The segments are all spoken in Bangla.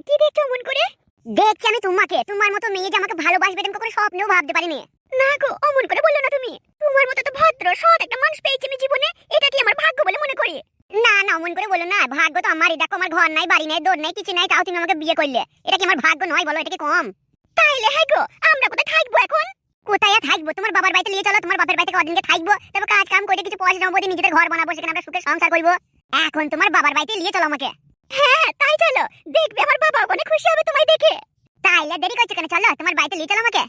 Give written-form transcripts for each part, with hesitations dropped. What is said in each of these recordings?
কি দেখছো মন করে? দেখছি আমি তোমাকে, তোমার মতো মেয়ে যে আমাকে ভালোবাসবে এটা কখনো স্বপ্নেও ভাবতে পারিনি। না গো, অমন করে বললো না তুমি। তোমার মতো তো ভদ্র সৎ একটা মানুষ পেয়েছি আমি জীবনে, এটা কি আমার ভাগ্য বলে মনে করি? না না, অমন করে বললো না। ভাগ্য তো আমারই। দেখো আমার ঘর নাই, বাড়ি নাই, দৌড় নাই, কিছু নাই, তাও তুমি আমাকে বিয়ে করলে। এটা কি আমার ভাগ্য নয় বলো? এটা কি কম? তাইলে হ্যাঁ গো, আমরা কোথায় থাকবো এখন? কোথায় আর থাকবো? তোমার বাবার বাড়িতে নিয়ে চলো, তোমার বাপের বাড়িতে কদিনকে থাকবো, তারপর কাজ কাম করে কিছু পয়সা জমাবো দিয়ে নিজেদের ঘর বানাবো, সেখানে আমরা সুখে সংসার করবো। এখন তোমার বাবার বাড়িতে নিয়ে চলো আমাকে। হ্যাঁ তাই চলো, দেখবে আমার বাবা অনেক খুশি হবে তোমায় দেখে। তাইলে দেরি করছো কেন? চলো তোমার বাড়িতে নিয়ে চলো আমাকে।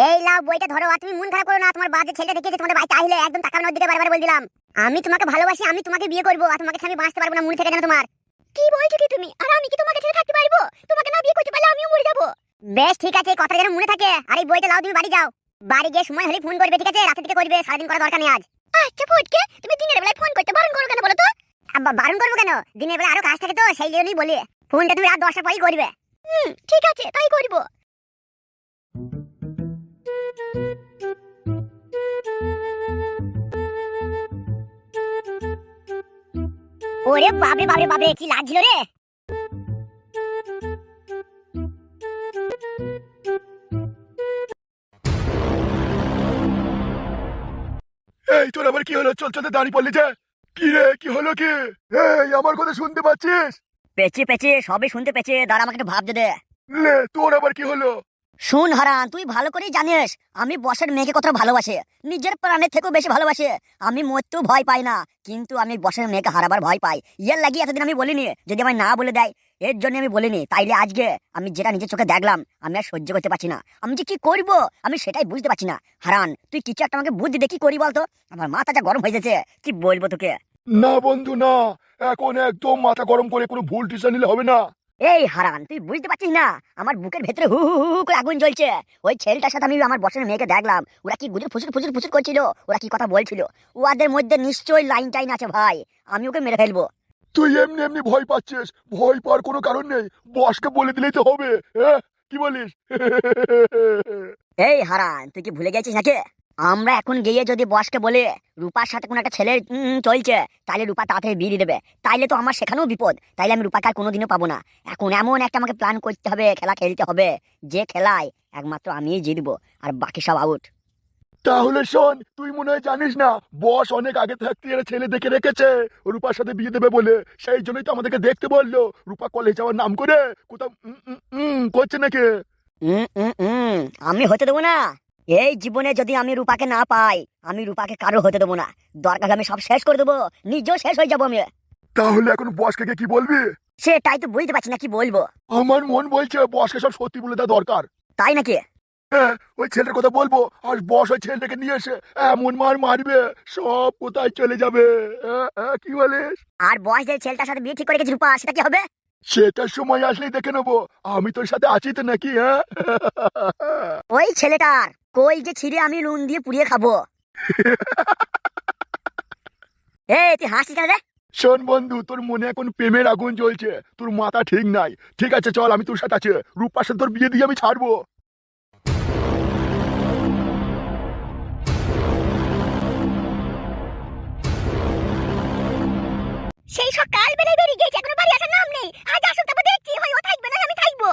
এই লাও বইটা ধরো, আর তুমি মন খারাপ করো না। তোমার বাজে ছেলেটা দেখেছে তোমাদের বাড়িতে আইলে একদম তাকানোর দিকে বারবার বল দিলাম। আমি তোমাকে ভালোবাসি, আমি তোমাকে বিয়ে করবো, আর তোমাকে আমি বাঁচতে পারবো না, মনে থেকে জানো তোমার। কি বলছো কি তুমি? আর আমি কি তোমাকে ছেড়ে থাকতে পারবো? তোমাকে না বিয়ে করতে পারলে আমিও মরে যাবো। বেশ ঠিক আছে, এই কথাটা যেন মনে থাকে। আর এই বইটা লাও, তুমি বাড়ি যাও। বাড়ি গিয়ে সময় হলে ফোন করবে, ঠিক আছে? রাতে দিকে করবে, সারাদিন করা দরকার নেই আজ। আচ্ছা ফটকে, তুমি দিনের বেলায় ফোন করতে বারণ করো কেন বলো তো? আব্বা বারণ করবো কেন? দিনের বেলা আরো কাজ থাকে তো, সেই জন্যই বলি। ফোনটা তুমি রাত 10টার পরেই করবে। ঠিক আছে, তাই করবো। ওরে বাপরে বাপরে বাপরে, কি লাগছিল রে। এই তোর আবার কি হলো? চল চলতে দাঁড়িয়ে পড়লি যে। কি রে, কি হলো কি? এই আমার কথা শুনতে পাচ্ছিস? পেঁচে পেঁচে সবই শুনতে পেঁচে, দাঁড়া আমাকে একটু ভাবতে দে। লে তোর আবার কি হলো? শুন হারান, তুই ভালো করেই জানিস আমি বসের মেয়েকে কত ভালোবাসে, নিজের প্রাণের থেকেও বেশি ভালোবাসে। আমি মরতেও ভয় পাই না, কিন্তু আমি বসের মেয়েকে হারাবার ভয় পাই। ইয়ার লাগি এতদিন আমি বলিনি, যদি আমায় না বলে দেয় এর জন্য আমি বলিনি। তাইলে আজকে আমি যেটা নিজের চোখে দেখলাম আমি আর সহ্য করতে পারছি না। আমি যে কি করব আমি সেটাই বুঝতে পারছি না। হারান তুই কিছু একটা আমাকে বুদ্ধি দে, কি করি বলতো? আমার মাথাটা গরম হয়ে যাচ্ছে, কি বলবো তোকে। না বন্ধু না, এখন একদম মাথা গরম করে কোনো ভুল ডিসিশন নিলে হবে না। এই হারান তুই বুঝতে পারছিস না আমার বুকের ভেতরে হু হু হু হু করে আগুন জ্বলছে। ওই ছেলেটার সাথে আমি আমার বসের মেয়েকে দেখলাম, ওরা কি গুজর ফুসুর ফুসুর ফুসুর করছিল, ওরা কি কথা বলছিল, ওদের মধ্যে নিশ্চয়ই লাইন টাইন আছে ভাই। আমি ওকে মেরে ফেলবো। তুই এমনি এমনি ভয় পাচ্ছিস, ভয় পাওয়ার কোনো কারণ নেই। বসকে বলে দিলেই তো হবে। হ্যাঁ কি বলিস? এই হারান তুই কি ভুলে গেছিস নাকি? আমরা এখন গিয়ে যদি বসকে বলে রূপার সাথে কোনো একটা ছেলের চলছে, তাহলে রূপা তাড়াতাড়ি বিয়ে দিয়ে দেবে। তাইলে তো আমার সেখানেও বিপদ, তাইলে আমি রূপাকে আর কোনোদিনও পাবো না। এখন এমন একটা আমাকে প্ল্যান করতে হবে, খেলা খেলতে হবে, যে খেলায় একমাত্র আমিই জিতবো আর বাকি সব আউট। তাহলে শোন, তুই মনে হয় জানিস না, বস অনেক আগে থাকতে এর ছেলে দেখে রেখেছে রূপার সাথে বিয়ে দেবে বলে। সেই জন্যই তো আমাদেরকে দেখতে বললো। রূপা কলেজ যাওয়ার নাম করে কোথাও করছে নাকি? আমি হতে দেবো না। এই জীবনে যদি আমি রূপাকে না পাই, আমি রূপাকে কারো হতে দেবো না। দরকার হলে আমি সব শেষ করে দেবো, নিজেও শেষ হয়ে যাবো আমি। তাহলে এখন বসকে কি বলবি? সেটাই তো বুঝতে পারছি না কি বলবো। আমার মন বলছে বসকে সব সত্যি বলে দেওয়া দরকার। তাই নাকি? হ্যাঁ, ওই ছেলেটার কথা বলবো, আর বস ওই ছেলেটাকে নিয়ে এসে এমন মার মারবে সব কোথায় চলে যাবে। কি বলিস? আর বয়স যে ছেলেটার সাথে বিয়ে ঠিক করে গেছে রূপা, সেটা কি হবে? সেটার সময় আসলেই দেখে নেবো। আমি তোর সাথে আছি তো নাকি? হ্যাঁ ওই ছেলেটার কই যে ছিঁড়ে আমি নুন দিয়ে পুড়িয়ে খাবো। এই তুই হাসছিস কেন রে? শোন বন্ধু, তোর মনে এখন প্রেমের আগুন জ্বলছে, তোর মাথা ঠিক নাই। ঠিক আছে চল, আমি তোর সাথে আছি। রূপার সাথে তোর বিয়ে দিয়ে আমি ছাড়বো। সেই সকাল বেলায় বেরিয়ে গেছে, এখনো বাড়ি আসার নাম নেই। আজ আসুক, তারপর দেখছি হয় ও থাকবে না আমি থাকবো।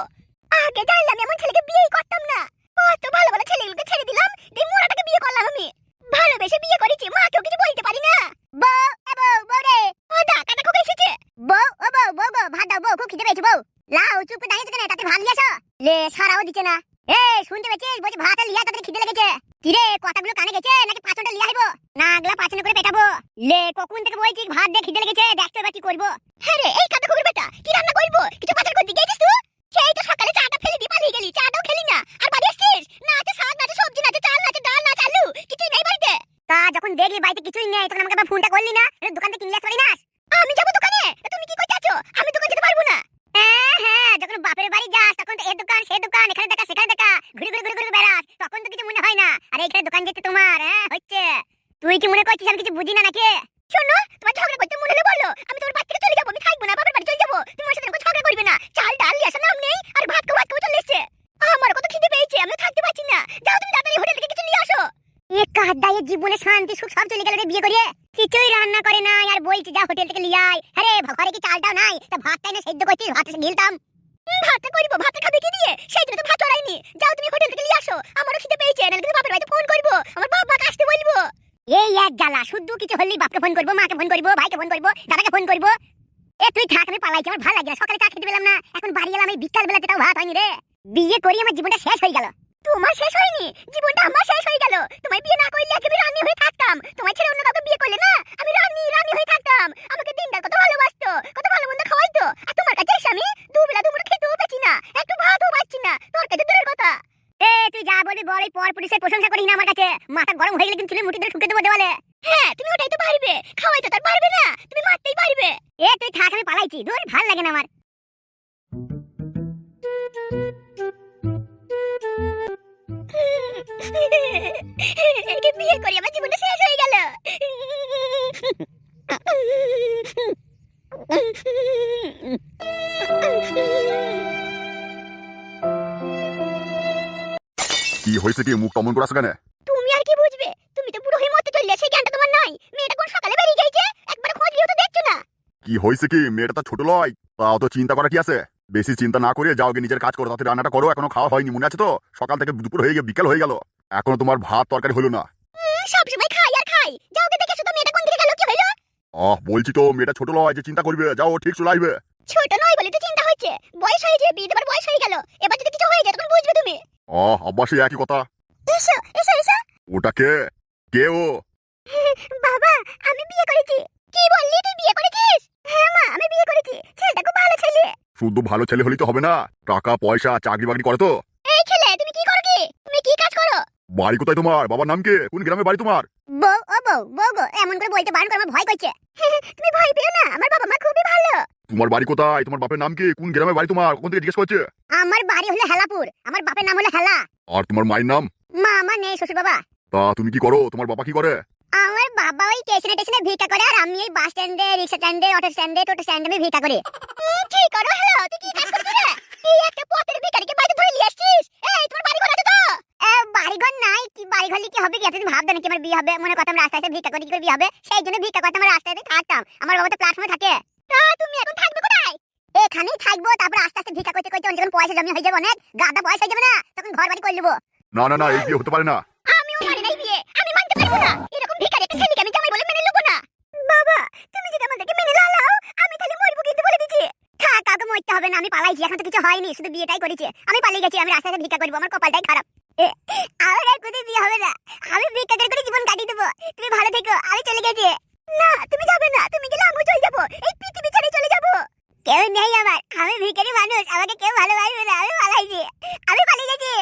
আগে জানলাম এমন ছেলেকে বিয়েই করতাম না। কত ভালো ভালো ছেলেগুলোকে ছেড়ে দিলাম, দিয়ে মোড়াটাকে বিয়ে করলাম আমি। ভালোবেসে বিয়ে করেছি, মাকেও কিছু বলতে পারি না। বউ এ বউ, বউ রে, ও ডাকাটা খুব এসেছে। বউ ও বউ, বউ গো ভাত দাও, বউ খুব খিদে পেয়েছে। বউ লাও, চুপ দাঁড়িয়েছে কেন? তাতে ভাত নিয়ে আসো। লে সারাও দিচ্ছে না। এই শুনতে পেয়েছিস? বলছি ভাত লিয়া, তাদের খিদে লেগেছে। কিরে কথাগুলো কানে গেছে নাকি পাঁচটা লিয়ে আইবো? না আগলা পাঁচনে করে পেটাবো। লে কখন থেকে বলছিস ভাত দিয়ে খিদে লেগেছে, দেখতে এবার কি করবো। হ্যাঁ রে, এই কাদা কুকুর বেটা, কি রান্না করবো? কিছু পাচার করতে গেছিস তুই? সেই তো সকালে চাটা ফেলে দিয়ে পালিয়ে গেলি, চাটাও খেলি না। আর বাড়ি আসছিস না, আছে শাক, না আছে সবজি, না আছে চাল, না আছে ডাল, না আছে আলু, কিছুই নেই বাড়িতে। তা যখন দেখলি বাড়িতে কিছুই নেই, তখন আমাকে ফোনটা করলি না? দোকান থেকে কিনলে পারি না। আমি যাবো দোকানে? তুমি কি করতে আছো? আমি দোকান যেতে পারবো না। হ্যাঁ হ্যাঁ, যখন বাপের বাড়ি যাস তখন তো এ দোকান সে দোকান, এখানে দেখা সেখানে দেখা, ঘুরে ঘুরে ঘুরে ঘুরে বেড়াস, তখন তো কিছু মনে হয় না। আর এইখানে দোকান যেতে তোমার হচ্ছে। তুই কি মনে করছিস আমি কিছু বুঝি না নাকি? শোনো, তোমার ঝগড়া করতে মনে হলে বলো, আমি তোমার বাড়ি থেকে চলে যাবো। আমি থাকবো না, বাবার বাড়ি চলে যাবো। তুমি আমার সাথে এরকম ঝগড়া করবে না। চাল ডাল নিয়ে আসার নাম নেই, আর ভাত খাওয়া চলে এসছে। আমার কত খিদে পেয়েছে, আমি থাকতে পারছি না। গাদ্দায়ের জীবনে শান্তি সুখ সব চলে গেল রে বিয়ে করে। কিছুই রান্না করে না আর বলছি যা হোটেল থেকে লিয়ে আয়। আরে ঘরে কি চালটাও নাই, তা ভাতটাই না সেদ্ধ করছিস, ভাত গিলতাম। ভাতটা করবো, ভাতটা খাবে কি দিয়ে? সেই জন্য তো ভাত চড়াইনি। যাও তুমি হোটেল থেকে লিয়ে আসো, আমারও খিদে পেয়েছে, নাহলে কিন্তু বাপের বাড়িতে ফোন করবো, আমার বাবাকে আসতে বলবো। এই এক জ্বালা, শুধু কিছু হলেই বাপকে ফোন করবো, মাকে ফোন করবো, ভাইকে ফোন করবো, দাদাকে ফোন করবো। এ তুই থাক, আমি পালাইছি, আমার ভালো লাগে না। সকালে চা খেতে পেলাম না, এখন বাড়ি এলাম, এই বিকাল বেলা যেটাও ভাত হয়নি রে। বিয়ে করি আমার জীবনটা শেষ হয়ে গেল। তোমার শেষ হয়নি, জীবনটা আমার শেষ হয়ে গেল। তোমায় বিয়ে না করলে একেবারে রানী হয়ে থাকতাম, তোমায় ছেড়ে অন্য কাউকে বিয়ে করলে না আমি রানী হয়ে থাকতাম। আমাকে দিনদার কত ভালোবাসতো, কত ভালো মন্দ খাওয়াইতো। আর তোমার কাছে এসে আমি দুবেলা দুপুরে খেতেও পাচ্ছি না, একটু ভাতও পাচ্ছি না, তোর কাছে দূরের কথা। এ তুই যা বলবি বল, পর পুলিশের প্রশংসা করিস না আমার কাছে। মাথা গরম হয়ে গেলে কিন্তু চুলে মুঠি ধরে ঠুকে দেবো দেওয়ালে। হ্যাঁ তুমি ওটাই তো পারবে, খাওয়াই তো তার পারবে না, তুমি মারতেই পারবে। এ তুই থাক, আমি পালাইছি, দূর ভাল লাগে না আমার। বিয়ে করি আমার জীবনটা শেষ হয়ে গেল। কি হয়েছে, কি মুখ কমন করে আসো কেন? তুমি আর কি বুঝবে, তুমি তো বুড়ো হয়ে মরতে চললে, সেই জ্ঞানটা তোমার নাই। মেয়েটা কোন সকালে বেরিয়ে গেছে, একবার খোঁজ নিয়েও তো দেখছো না। কি হয়েছে, কি মেয়েটা তো ছোট লয়, তাও তো চিন্তা করা কি আছে? বেশি চিন্তা না করে যাও গিয়ে নিজের কাজ করো, তাতে রান্নাটা করো। এখনো খাওয়া হয়নি, মনে আছে তো? সকাল থেকে দুপুর হয়ে গিয়ে বিকাল হয়ে গেল, এখনো তোমার ভাত তরকারি হলো না। সব সময় খাই আর খাই, যাও গে দেখে তো মেয়েটা কোন দিকে গেল, কি হলো? বলছি তো মেয়েটা ছোট লয় যে চিন্তা করবে, যাও ঠিক চলে আসবে। ছোট নয় বলে তো চিন্তা হচ্ছে, বয়স হয়েছে, বিয়ে দেবার বয়স হয়ে গেল। এবার যদি কিছু হয়ে যায় তখন বুঝবে তুমি। অবশ্যই একই কথা। এসো এসো এসো। ওটা কে? কে ও? বাবা আমি বিয়ে করেছি। কি বললি, তুই বিয়ে করেছিস? হ্যাঁ মা, আমি বিয়ে করেছি, ছেলেটা খুব ভালো ছেলে। শুধু ভালো ছেলে হলেই তো হবে না, টাকা পয়সা চাকরি বাকরি করে তো। এই ছেলে তুমি কি করো, কি তুমি কি কাজ করো? বাড়ি কোথায় তোমার? বাবার নাম কি? কোন গ্রামে বাড়ি তোমার? বউ ও বউ গো, এমন করে বলতে বারণ করে আমার ভয় করছে। তুমি ভয় পেও না, আমার বাবা মা খুবই ভালো। তোমার বাড়ি কোথায়? তোমার বাপের নাম কি? কোন গ্রামে বাড়ি তোমার? কোন থেকে জিজ্ঞেস করছে? আমার বাড়ি হলো হেলাপুর, আমার বাপের নাম হলো হেলা। আর তোমার মায়ের নাম? মা আমার নেই, শ্বশুর বাবা। তা তুমি কি করো? তোমার বাবা কি করে? আমার বাবা ওই স্টেশনে ভিক্ষা করে, আর আমি এই বাস স্ট্যান্ডে, রিক্সা স্ট্যান্ডে, অটো স্ট্যান্ডে, টোটো স্ট্যান্ডে আমি ভিক্ষা করি। ঠিক করো। হ্যালো, তুই কি কাজ করছিস রে? এই একটা পথের ভিখারিকে বাড়িতে ধরে নিয়ে আসছিস? এই তোমার বাড়ি ঘর আছে তো? বাড়ি ঘর নাই, কি বাড়ি ঘর কি হবে? কি এতদিন ভাবতাম নাকি আমার বিয়ে হবে? মনে করতাম রাস্তায় ভিক্ষা করি, কি করে বিয়ে হবে? সেই জন্য ভিক্ষা করতাম, আমার রাস্তায় থাকতাম। আমার বাবা তো প্ল্যাটফর্মে থাকে। তা তুমি এখন থাকবে কোথায়? এখানেই থাকবো, তারপর আস্তে আস্তে ভিক্ষা করতে করতে যখন পয়সা জমি হয়ে যাবে, অনেক গাদা পয়সা হয়ে যাবে না, তখন ঘর বাড়ি করে নেবো। না না না, এই বিয়ে হতে পারে না। আমিও মানি নাই বিয়ে, আমি মানতে পারবো না। এরকম ভিখারি একটা ছেলেকে আমি জামাই বলে মেনে নেবো না। বাবা তুমি যদি আমাদেরকে মেনে নাও, আমি তাহলে মরবো কিন্তু বলে দিচ্ছি। থাক, কাউকে মরতে হবে না, আমি পালাইছি, এখন তো কিছু হয়নি, শুধু বিয়েটাই করেছি। আমি পালিয়ে গেছি, আমি রাস্তায় ভিক্ষা করবো, আমার কপালটাই খারাপ। আমার আর কোথায় বিয়ে হবে না, আমি ভিক্ষা করে জীবন কাটিয়ে দেবো। তুমি ভালো থেকো, আমি চলে গেছি। না তুমি যাবে না, তুমি গেলে আমিও চলে যাবো, এই পৃথিবী ছেড়ে চলে যাবো। কেউ নেই আমার, আমি ভিখারি মানুষ, আমাকে কেউ ভালোবাসবে না, আমি পালাইছি, আমি পালিয়ে গেছি,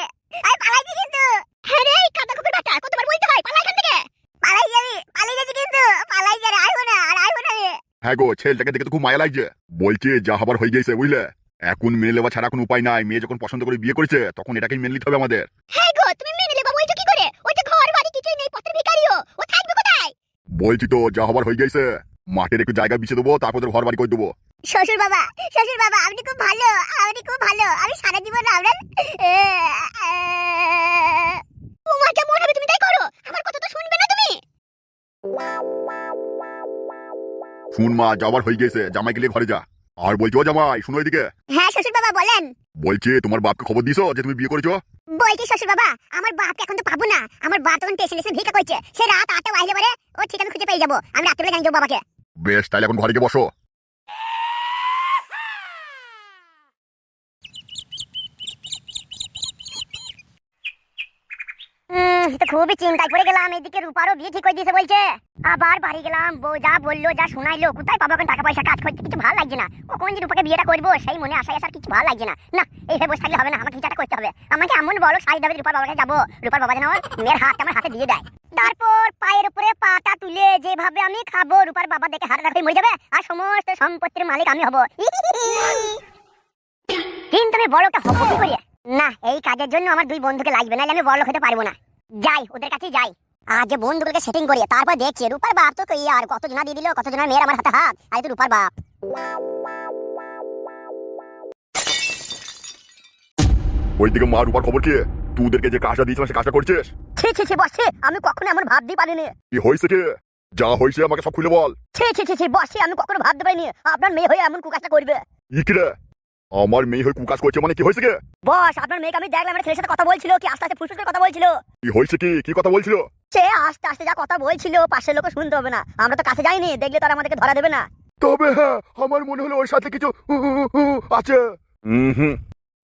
আমি পালাইছি কিন্তু। হ্যাঁ রে কাদা কুকুর বাটা, কতবার বলতে হয় পালা এখান থেকে। পালাই যাবি, পালিয়ে গেছি কিন্তু, পালাই যা, আইবো না আর আইবো না রে। হ্যাঁ গো, ছেলেটাকে দেখে তো খুব মায়া লাগছে। বলছে যা হবার হয়ে গেছে, বুঝলে? এখন মেনে নেওয়া ছাড়া কোনো উপায় নাই। মেয়ে যখন পছন্দ করে বিয়ে করেছে, তখন এটাকেই মেনে নিতে হবে আমাদের। হ্যাঁ গো, তুমি মেনে নেবা বলছো কি করে? ওই তো ঘর বাড়ি কিছুই নেই, পথের ভিখারিও, ও থাকবে কোথায়? বলছি তো যা হবার হয়ে গেছে, মাঠের একটু জায়গা বিছিয়ে দেবো, তারপর ঘর বাড়ি করে দেবো। শ্বশুর বাবা আপনি খুব ভালো, আপনি খুব ভালো, আমি সারা জীবন আপনার। তোমার যা মনে হবে তুমি তাই করো, আমার কথা তো শুনবে না তুমি। শুন মা, যাবার হয়ে গেছে, জামাই গেলে ঘরে যা। আর বলছি ও জামাই, শুনো এদিকে। হ্যাঁ শ্বশুর বাবা বলেন। বলছি তোমার বাপকে খবর দিছো যে তুমি বিয়ে করেছো? বলছি শ্বশুর বাবা, আমার বাপকে এখন তো পাবো না, আমার বাপ তখন স্টেশনে এসে ভিক্ষা করছে, সে রাত 8টা বাজলে পরে ও ঠিক আমি খুঁজে পেয়ে যাবো, আমি রাত্রে জানিয়ে দেবো বাবাকে। বেশ, তাহলে এখন ঘরে গিয়ে বসো। তো খুবই চিন্তায় পড়ে গেলাম। এদিকে রূপারও বিয়ে ঠিক করে দিয়েছে বলছে, আবার বাড়ি গেলাম, বউ যা বললো, যা শোনাইলো, কোথায় পাবো এখন টাকা পয়সা? কাজ করতে কিছু ভালো লাগছে না, কখন যে রূপাকে বিয়েটা করবো সেই মনে আশায় আসার কিছু ভালো লাগছে না। না এইভাবে বসে থাকলে হবে না, আমাকে কিছুটা করতে হবে। আমাকে এমন বলো সাইড হবে, রূপার বাবাকে যাবো, রূপার বাবা যেন মেয়ের হাতটা আমার হাতে দিয়ে দেয়, তারপর পায়ের উপরে পাটা তুলে যেভাবে আমি খাবো, রূপার বাবা দেখে হাতে রাখে মরে যাবে, আর সমস্ত সম্পত্তির মালিক আমি হবো। কিন্তু আমি বড়টা হবো কি করে? না, এই কাজের জন্য আমার 2 বন্ধুকে লাগবে, নাহলে আমি বড় হতে পারবো না। যাই ওদের কাছেই যাই, আজ বন্ধুগুলোকে সেটিং করি, তারপর দেখছি। রূপার বাপ তো কই আর কত জনা দিয়ে দিল, কত জনের মেয়ের আমার হাতে হাত, আর তো রূপার বাপ। ওইদিকে মা রূপার খবর কি? তোদেরকে যে কাজটা দিয়েছিলাম সে কাজটা করছিস? ছি ছি ছি বসে, আমি কখনো এমন ভাবতেই পারিনি। কি হয়েছে কি? যা হয়েছে আমাকে সব খুলে বল। ছি ছি ছি ছি বসে, আমি কখনো ভাবতে পারিনি আপনার মেয়ে হয়ে এমন কুকাজটা করবে। কি রে, আমার মেয়ে হয়ে কুকাজ করছে মানে কি হয়েছে কি? বস, আপনার মেয়েকে আমি দেখলাম একটা ছেলের সাথে কথা বলছিল, কি আস্তে আস্তে ফুসফুস করে কথা বলছিল। কি হয়েছে কি? কি কথা বলছিল? সে আস্তে আস্তে যা কথা বলছিল পাশের লোক শুনতে হবে না, আমরা তো কাছে যাইনি, দেখলে তো আর আমাদেরকে ধরা দেবে না। তবে হ্যাঁ, আমার মনে হলো ওর সাথে কিছু আছে। হুম,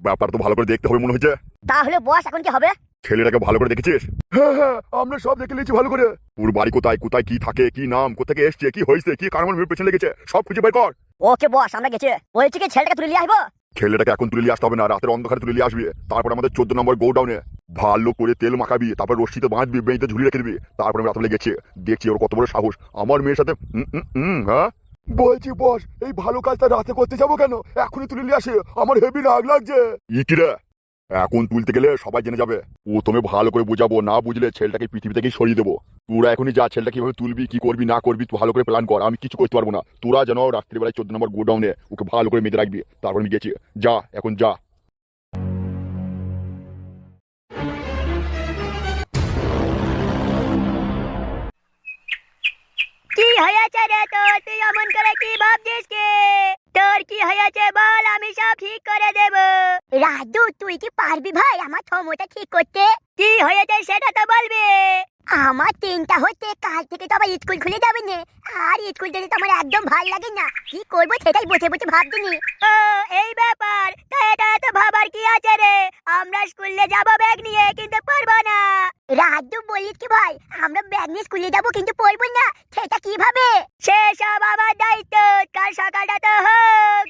ব্যাপার তো ভালো করে দেখতে হবে মনে হচ্ছে। তাহলে বস এখন কি হবে? ছেলেটাকে ভালো করে দেখেছিস? হ্যাঁ হ্যাঁ, আমরা সব দেখে নিয়েছি ভালো করে। ওর বাড়ি কোথায়, কোথায় কি থাকে, কি নাম, কোথা থেকে এসছে, কি হয়েছে, কি কারণ মেয়ের পেছনে লেগেছে, সব খুঁজে বের কর। ওকে বস, আমরা গেছে। বলছি কি ছেলেটাকে তুলে নিয়ে আসবো? ছেলেটাকে এখন তুলে নিয়ে আসতে হবে না, রাতের অন্ধকারে তুলে নিয়ে আসবি। তারপর আমাদের 14 নম্বর গোডাউনে ভালো করে তেল মাখাবি, তারপর রশ্মিতে বাঁধবি, বেঁধে ঝুলিয়ে রেখে দিবি। তারপর আমি রাতে গেছি, দেখছি ওর কত বড় সাহস আমার মেয়ের সাথে। হ্যাঁ বলছি বস, এই ভালো কাজটা রাতে করতে যাবো কেন? এখনই তুলে নিয়ে আসে, আমার হেভি রাগ লাগছে। ইকিরা, এখন তুলতে গেলে সবাই জেনে যাবে। ও তুমি ভালো করে বুঝাবো, না বুঝলে ছেলেটাকে পৃথিবী থেকেই সরিয়ে দেবো। তোরা এখনই যা, ছেলেটা কিভাবে তুলবি, কি করবি না করবি তুই ভালো করে প্ল্যান কর, আমি কিছু করতে পারবো না। তোরা যেন রাত্রিবেলায় 14 নম্বর গোডাউনে ওকে ভালো করে মেঁধে রাখবি। তারপর আমি গেছি, যা এখন যা। কি হয়েছে রে তোর? তুই এমন করে কি ভাবছিস কি? তোর কি হয়েছে বল, আমি সব ঠিক করে দেব। রাজু, তুই কি পারবি ভাই আমার থমোটা ঠিক করতে? কি হয়েছে সেটা তো বলবি। আমার 3টা হচ্ছে, কাল থেকে তো আবার স্কুল খুলে যাবে না। আর স্কুল যেতে তো আমার একদম ভালো লাগে না, কি করবো সেটাই বসে বসে ভাবছিনি। ও এই ব্যাপার, তা এটা এত ভাবার কি আছে রে? আমরা স্কুলে যাব ব্যাগ নিয়ে, কিন্তু পড়বো না। রাজু বলিস কি ভাই, আমরা ব্যাগ নিয়ে স্কুলে যাবো কিন্তু পড়বো না, সেটা কিভাবে? সেসব আমার দায়িত্ব, কাল সকালটা তো হোক।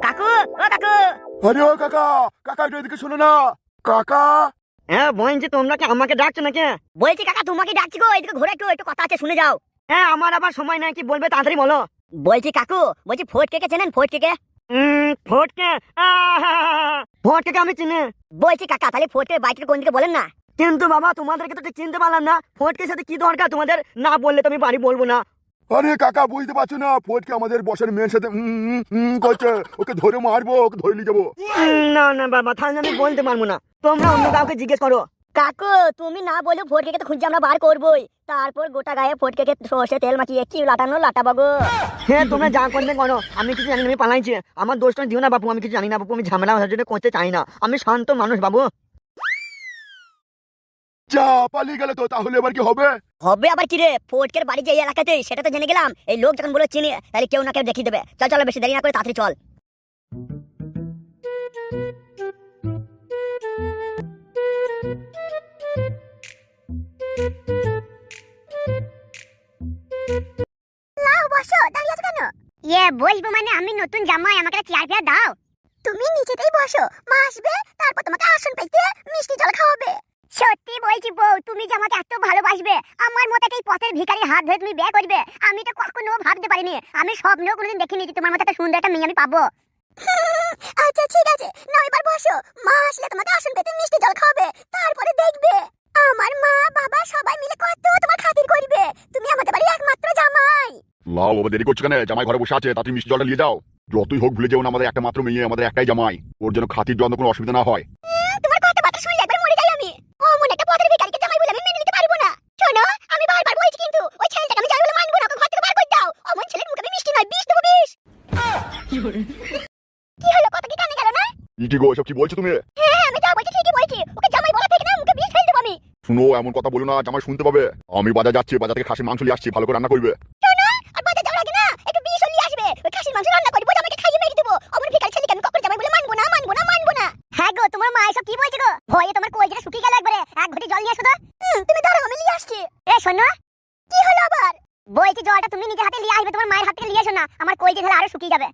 কাকু, ও কাকু। আরে ও কাকা, কাকা একটু এদিকে শোনো না। কাকা, হ্যাঁ বলছি, তোমরা কি আমাকে ডাকছো নাকি? বলছি কাকা তোমাকে ডাকছি গো, এদিকে ঘোরা, একটু একটু কথা আছে শুনে যাও। হ্যাঁ, আমার আবার সময় নাই, কি বলবে তাড়াতাড়ি বলো। বলছি কাকু, বলছি ফটকে কে চেনেন? ফটকে ফটকে, ফটকে আমি চিনি। বলছি কাকা, তাহলে ফটকে বাইকের কোন দিকে বলেন না। কিন্তু বাবা তোমাদেরকে তো ঠিক চিনতে পারলাম না, ফটকের সাথে কি দরকার তোমাদের? না বললে তো আমি বাড়ি বলবো না। আরে কাকা বুঝতে পারছো না, ফটকে আমাদের বসের মেয়ের সাথে করছে, ওকে ধরে মারবো, ওকে ধরে নিয়ে যাবো। না না বাবা, তাহলে আমি বলতে পারবো না, তোমরা অন্য কাউকে জিজ্ঞেস করো। কাকু তুমি না বলে ফটকে তো খুঁজে আমরা বার করবোই, তারপর গোটা গায়ে ফটকে সর্ষে তেল মাখিয়ে কি লাটানো লাটাবো গো। হ্যাঁ তোমরা যা করবে করো, আমি কিছু জানি না, আমি পালাইছি। আমার দোষটা দিও না বাবু, আমি কিছু জানি না বাবু, আমি ঝামেলা জন্য করতে চাই না, আমি শান্ত মানুষ বাবু। যা পালিয়ে গেলে তো, তাহলে এবার কি হবে? হবে আবার কি রে? ফটকের বাড়ি যে এলাকাতে সেটা তো জেনে গেলাম, এই লোক যখন বলে চিনি, তাহলে কেউ না কেউ দেখিয়ে দেবে। চল চল, বেশি দেরি না করে তাড়াতাড়ি চল। লাও বসো, দাঁড়িয়ে আছো কেন? বসবো মানে আমি নতুন জামাই, আমাকে একটা চেয়ার ফেয়ার দাও। তুমি নিচেতেই বসো, মা আসবে, তারপর তোমাকে আসন পেতে মিষ্টি জল খাওয়াবে। সত্যি বলছি বউ, তুমি যে আমাকে এত ভালোবাসবে, আমার মতো এই পথের ভিখারির হাত ধরে তুমি বিয়ে করবে, আমি তো কখনো ভাবতে পারিনি। আমি স্বপ্নেও কোনোদিন দেখিনি যে তোমার মতো একটা সুন্দর একটা মেয়ে আমি পাবো। আচ্ছা ঠিক আছে, নাও এবার বসো, মা আসলে তোমাকে আসন পেতে মিষ্টি জল খাওয়াবে, তারপরে দেখবে আমার মা বাবা সবাই মিলে কত তোমার খাতির করবে। তুমি আমাদের বাড়ির একমাত্র জামাই। লাও বাবা, দেরি করছো কেন? জামাই ঘরে বসে আছে, তাড়াতাড়ি মিষ্টি জলটা নিয়ে যাও। যতই হোক ভুলে যেও না, আমাদের একটা মাত্র মেয়ে, আমাদের একটাই জামাই, ওর জন্য খাতির জন্য কোনো অসুবিধা না হয়। তোমার কথাবার্তা শুনলে একবার মরে যাই আমি। অমন একটা পথের ভিখারিকে জামাই বলে আমি মেনে নিতে পারবো না। শোনো, আমি বারবার বলছি কিন্তু ওই ছেলেটাকে আমি জামাই বলে মানবো না, ওকে ঘর থেকে বার করে দাও। অমন ছেলের মুখে আমি মিষ্টি নয়, বিষ দেবো, বিষ। কি হলো, কথা কি কানে গেল না? কি গো, সব কি বলছো তুমি? হ্যাঁ আমি যা বলছি ঠিকই বলছি, ওকে জামাই বলা থেকে না মুখে বিষ ফেলে দেবো আমি। শুনো, এমন কথা বলো না, জামাই শুনতে পাবে। আমি বাজার যাচ্ছি, বাজার থেকে খাসির মাংস নিয়ে আসছি, ভালো করে রান্না করবে। শোনো, আর বাজার যাওয়ার আগে না একটু বিষ নিয়ে আসবে, ওই খাসির মাংস রান্না করবো, জামাইকে খাইয়ে মেরে দেবো। অমন ভিখারি ছেলেকে আমি কখনো জামাই বলে মানবো না, মানবো না, মানবো না। হ্যাঁ গো, তোমার মা এসব কি বলছে গো? ভয়ে তোমার কলজেটা শুকিয়ে গেল একবারে। এক ঘটি জল নিয়ে আসো তো। তুমি দাঁড়াও, আমি নিয়ে আসছি। শোনো, কি হলো আবার? বলছি জলটা তুমি নিজে হাতে নিয়ে আসবে, তোমার মায়ের হাত থেকে নিয়ে এসো না, আমার কলজে ঢালা আরো শুকিয়ে যাবে।